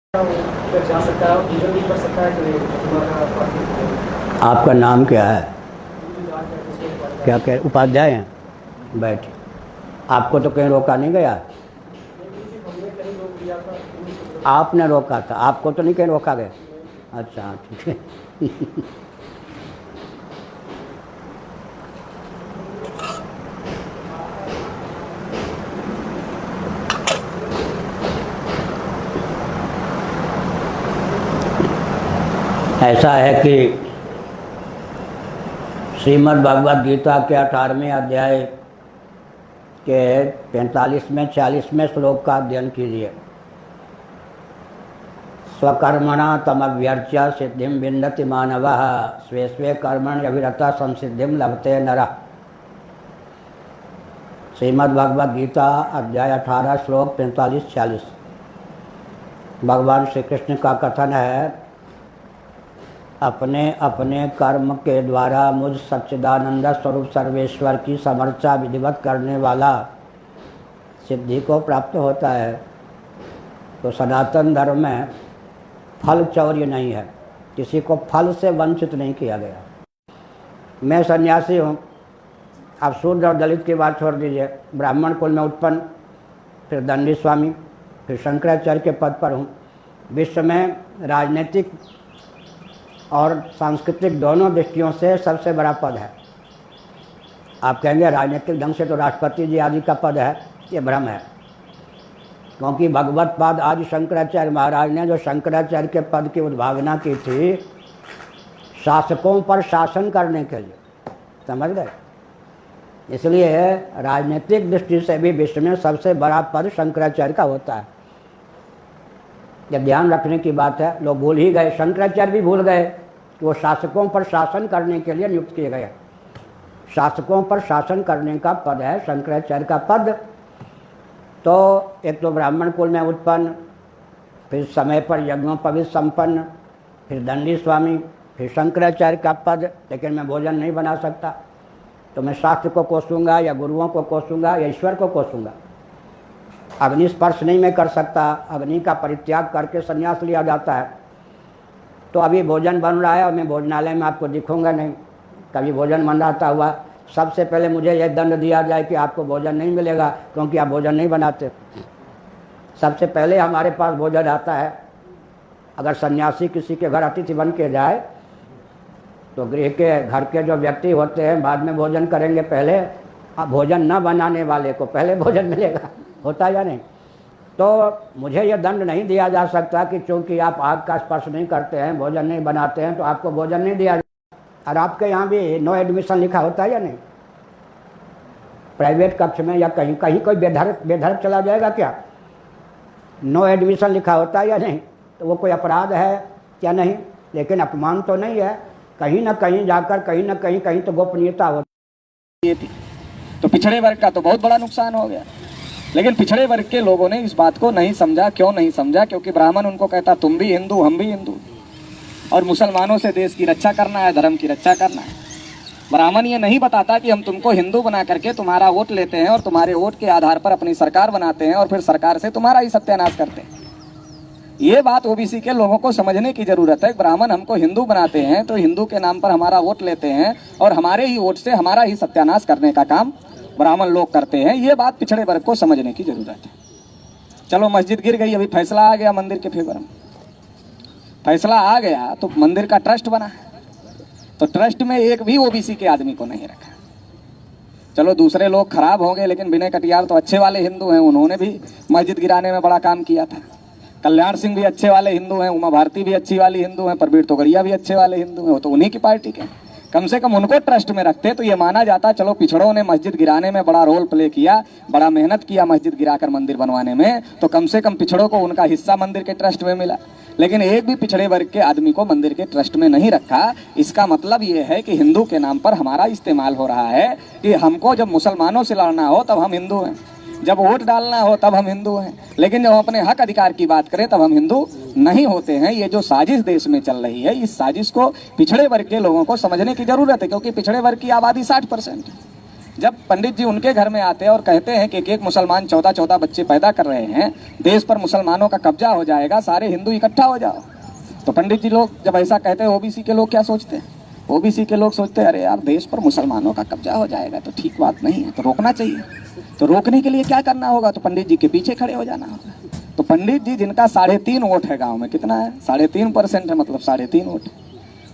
जा सकता है, डीजल भी कर सकता है। आपका नाम क्या है? क्या कह उपाध्याय हैं? बैठिए। आपको तो कहीं रोका नहीं गया। आपने रोका था, आपको तो नहीं कहीं रोका गया। अच्छा ठीक है। ऐसा है कि श्रीमद् भगवद गीता के 18वें अध्याय के 45वें 46वें श्लोक का अध्ययन कीजिए। स्वकर्मणा तमभ्यर्च्य सिद्धिं विन्दति मानवः स्वे स्वे कर्मण्यभिरतः संसिद्धिं लभते नरः। श्रीमद् भगवद गीता अध्याय 18 श्लोक 45-46। भगवान श्री कृष्ण का कथन है, अपने अपने कर्म के द्वारा मुझ सच्चिदानंद स्वरूप सर्वेश्वर की समर्चा विधिवत करने वाला सिद्धि को प्राप्त होता है। तो सनातन धर्म में फल चौर्य नहीं है, किसी को फल से वंचित नहीं किया गया। मैं सन्यासी हूँ, आप शूद्र और दलित की बात छोड़ दीजिए, ब्राह्मण कुल में उत्पन्न, फिर दंडी स्वामी, फिर शंकराचार्य के पद पर हूँ। विश्व में राजनीतिक और सांस्कृतिक दोनों दृष्टियों से सबसे बड़ा पद है। आप कहेंगे राजनीतिक ढंग से तो राष्ट्रपति जी आदि का पद है, ये भ्रम है। क्योंकि भगवत पाद आदि शंकराचार्य महाराज ने जो शंकराचार्य के पद की उद्भावना की थी, शासकों पर शासन करने के लिए, समझ गए। इसलिए राजनीतिक दृष्टि से भी विश्व में सबसे बड़ा पद शंकराचार्य का होता है। यह ध्यान रखने की बात है। लोग भूल ही गए, शंकराचार्य भी भूल गए कि वो शासकों पर शासन करने के लिए नियुक्त किए गए। शासकों पर शासन करने का पद है शंकराचार्य का पद। तो एक तो ब्राह्मण कुल में उत्पन्न, फिर समय पर यज्ञोपवीत संपन्न, फिर दंडी स्वामी, फिर शंकराचार्य का पद। लेकिन मैं भोजन नहीं बना सकता, तो मैं शास्त्र को कोसूंगा या गुरुओं को कोसूंगा या ईश्वर को कोसूंगा। अग्नि स्पर्श नहीं मैं कर सकता, अग्नि का परित्याग करके संन्यास लिया जाता है। तो अभी भोजन बन रहा है और मैं भोजनालय में आपको दिखूंगा नहीं। कभी भोजन बनाता हुआ सबसे पहले मुझे यह दंड दिया जाए कि आपको भोजन नहीं मिलेगा क्योंकि आप भोजन नहीं बनाते। सबसे पहले हमारे पास भोजन आता है। अगर सन्यासी किसी के घर अतिथि बन के जाए तो गृह के घर के जो व्यक्ति होते हैं बाद में भोजन करेंगे, पहले भोजन न बनाने वाले को पहले भोजन मिलेगा। होता है या नहीं? तो मुझे यह दंड नहीं दिया जा सकता कि चूंकि आप आग का स्पर्श नहीं करते हैं, भोजन नहीं बनाते हैं, तो आपको भोजन नहीं दिया जाए। और आपके यहाँ भी नो एडमिशन लिखा होता है या नहीं? प्राइवेट कक्ष में या कहीं कहीं कोई बेधड़क चला जाएगा क्या? नो एडमिशन लिखा होता है या नहीं? तो वो कोई अपराध है क्या? नहीं। लेकिन अपमान तो नहीं है। कहीं ना कहीं जाकर कहीं ना कहीं तो गोपनीयता होती थी। तो पिछड़े वर्ग का तो बहुत बड़ा नुकसान हो गया। लेकिन पिछड़े वर्ग के लोगों ने इस बात को नहीं समझा। क्यों नहीं समझा? क्योंकि ब्राह्मण उनको कहता तुम भी हिंदू हम भी हिंदू, और मुसलमानों से देश की रक्षा करना है, धर्म की रक्षा करना है। ब्राह्मण ये नहीं बताता कि हम तुमको हिंदू बना करके तुम्हारा वोट लेते हैं और तुम्हारे वोट के आधार पर अपनी सरकार बनाते हैं और फिर सरकार से तुम्हारा ही सत्यानाश करते हैं। ये बात ओबीसी के लोगों को समझने की जरूरत है। ब्राह्मण हमको हिंदू बनाते हैं तो हिंदू के नाम पर हमारा वोट लेते हैं और हमारे ही वोट से हमारा ही सत्यानाश करने का काम ब्राह्मण लोग करते हैं। ये बात पिछड़े वर्ग को समझने की जरूरत है। चलो मस्जिद गिर गई, अभी फैसला आ गया मंदिर के फेवर में। फैसला आ गया तो मंदिर का ट्रस्ट बना, तो ट्रस्ट में एक भी ओबीसी के आदमी को नहीं रखा। चलो दूसरे लोग खराब हो गए, लेकिन विनय कटियार तो अच्छे वाले हिंदू हैं, उन्होंने भी मस्जिद गिराने में बड़ा काम किया था। कल्याण सिंह भी अच्छे वाले हिंदू हैं, उमा भारती भी अच्छी वाली हिंदू हैं, परवीर तोगड़िया भी अच्छे वाले हिंदू हैं, वो तो उन्हीं की पार्टी के। कम से कम उनको ट्रस्ट में रखते तो ये माना जाता चलो पिछड़ों ने मस्जिद गिराने में बड़ा रोल प्ले किया, बड़ा मेहनत किया मस्जिद गिराकर मंदिर बनवाने में, तो कम से कम पिछड़ों को उनका हिस्सा मंदिर के ट्रस्ट में मिला। लेकिन एक भी पिछड़े वर्ग के आदमी को मंदिर के ट्रस्ट में नहीं रखा। इसका मतलब ये है कि हिंदू के नाम पर हमारा इस्तेमाल हो रहा है कि हमको जब मुसलमानों से लड़ना हो तब हम हिंदू हैं, जब वोट डालना हो तब हम हिंदू हैं, लेकिन जब हम अपने हक अधिकार की बात करें तब हम हिंदू नहीं होते हैं। ये जो साजिश देश में चल रही है, इस साजिश को पिछड़े वर्ग के लोगों को समझने की जरूरत है। क्योंकि पिछड़े वर्ग की आबादी 60% है। जब पंडित जी उनके घर में आते हैं और कहते हैं कि एक मुसलमान 14-14 बच्चे पैदा कर रहे हैं, देश पर मुसलमानों का कब्जा हो जाएगा, सारे हिंदू इकट्ठा हो जाओ, तो पंडित जी लोग जब ऐसा कहते हैं, ओबीसी के लोग क्या सोचते हैं? ओबीसी के लोग सोचते हैं अरे यार देश पर मुसलमानों का कब्जा हो जाएगा तो ठीक बात नहीं है, तो रोकना चाहिए। तो रोकने के लिए क्या करना होगा? तो पंडित जी के पीछे खड़े हो जाना होगा। तो पंडित जी जिनका 3.5 वोट है गाँव में, कितना है? 3.5% है, मतलब 3.5 वोट।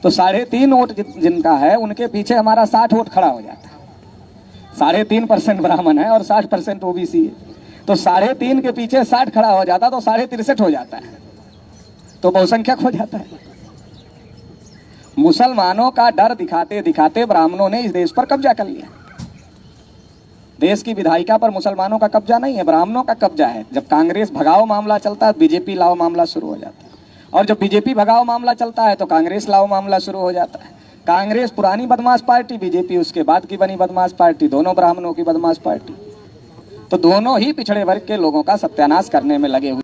तो 3.5 वोट जिनका है उनके पीछे हमारा 60 वोट खड़ा हो जाता है। 3.5% ब्राह्मण है और 60% ओबीसी है, तो 3.5 के पीछे 60 खड़ा हो जाता तो 63.5 हो जाता है, तो बहुसंख्यक हो जाता है। मुसलमानों का डर दिखाते दिखाते ब्राह्मणों ने इस देश पर कब्जा कर लिया। देश की विधायिका पर मुसलमानों का कब्जा नहीं है, ब्राह्मणों का कब्जा है। जब कांग्रेस भगाओ मामला चलता है, बीजेपी लाओ मामला शुरू हो जाता है, और जब बीजेपी भगाओ मामला चलता है तो कांग्रेस लाओ मामला शुरू हो जाता है। कांग्रेस पुरानी बदमाश पार्टी, बीजेपी उसके बाद की बनी बदमाश पार्टी, दोनों ब्राह्मणों की बदमाश पार्टी। तो दोनों ही पिछड़े वर्ग के लोगों का सत्यानाश करने में लगे हुए।